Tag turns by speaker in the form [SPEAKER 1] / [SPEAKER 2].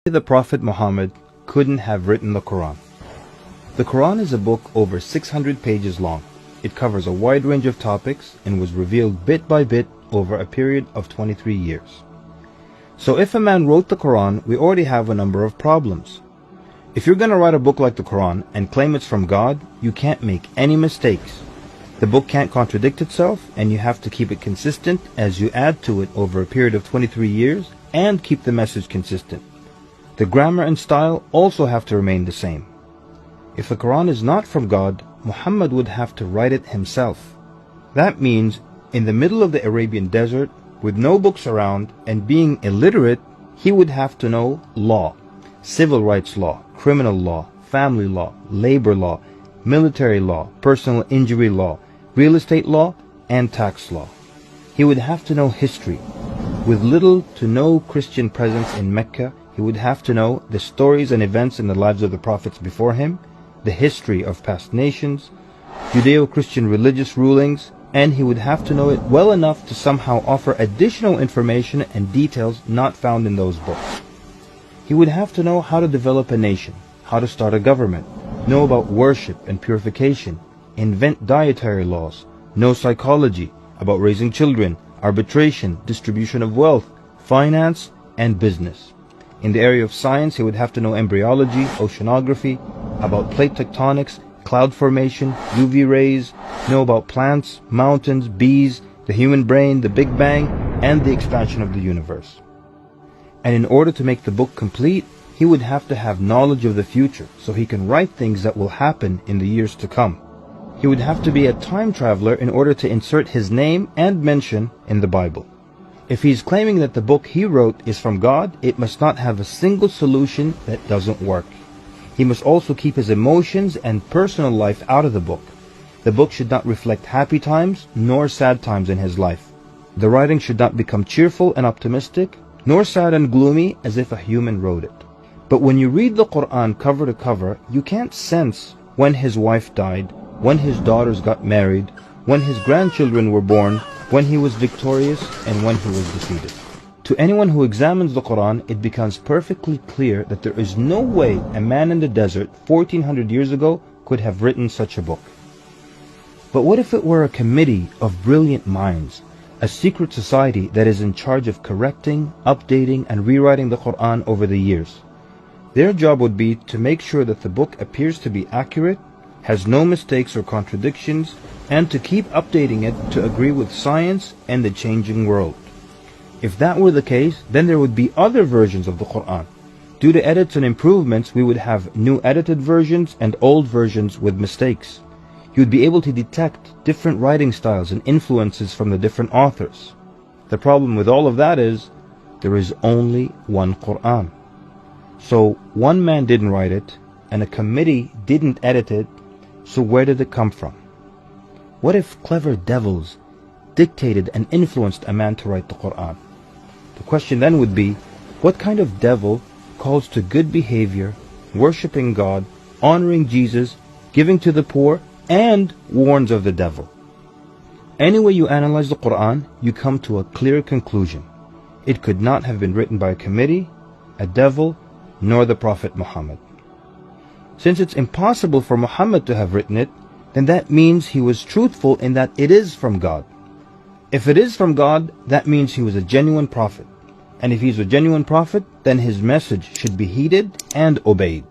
[SPEAKER 1] The Prophet Muhammad couldn't have written the Quran. The Quran is a book over 600 pages long. It covers a wide range of topics and was revealed bit by bit over a period of 23 years. So if a man wrote the Quran, we already have a number of problems. If you're going to write a book like the Quran and claim it's from God, you can't make any mistakes. The book can't contradict itself, and you have to keep it consistent as you add to it over a period of 23 years and keep the message consistent. The grammar and style also have to remain the same. If the Quran is not from God, Muhammad would have to write it himself. That means in the middle of the Arabian desert, with no books around and being illiterate, he would have to know law, civil rights law, criminal law, family law, labor law, military law, personal injury law, real estate law, and tax law. He would have to know history. With little to no Christian presence in Mecca, he would have to know the stories and events in the lives of the prophets before him, the history of past nations, Judeo-Christian religious rulings, and he would have to know it well enough to somehow offer additional information and details not found in those books. He would have to know how to develop a nation, how to start a government, know about worship and purification, invent dietary laws, know psychology, about raising children, arbitration, distribution of wealth, finance, and business. In the area of science, he would have to know embryology, oceanography, about plate tectonics, cloud formation, UV rays, know about plants, mountains, bees, the human brain, the Big Bang, and the expansion of the universe. And in order to make the book complete, he would have to have knowledge of the future so he can write things that will happen in the years to come. He would have to be a time traveler in order to insert his name and mention in the Bible. If he's claiming that the book he wrote is from God, it must not have a single solution that doesn't work. He must also keep his emotions and personal life out of the book. The book should not reflect happy times nor sad times in his life. The writing should not become cheerful and optimistic, nor sad and gloomy as if a human wrote it. But when you read the Quran cover to cover, you can't sense when his wife died, when his daughters got married, when his grandchildren were born, when he was victorious, and when he was defeated. To anyone who examines the Quran, it becomes perfectly clear that there is no way a man in the desert 1400 years ago could have written such a book. But what if it were a committee of brilliant minds, a secret society that is in charge of correcting, updating, and rewriting the Quran over the years? Their job would be to make sure that the book appears to be accurate, has no mistakes or contradictions, and to keep updating it to agree with science and the changing world. If that were the case, then there would be other versions of the Quran. Due to edits and improvements, we would have new edited versions and old versions with mistakes. You would be able to detect different writing styles and influences from the different authors. The problem with all of that is, there is only one Quran. So one man didn't write it, and a committee didn't edit it, so where did it come from? What if clever devils dictated and influenced a man to write the Quran? The question then would be, what kind of devil calls to good behavior, worshipping God, honoring Jesus, giving to the poor, and warns of the devil? Any way you analyze the Quran, you come to a clear conclusion. It could not have been written by a committee, a devil, nor the Prophet Muhammad. Since it's impossible for Muhammad to have written it, then that means he was truthful in that it is from God. If it is from God, that means he was a genuine prophet. And if he's a genuine prophet, then his message should be heeded and obeyed.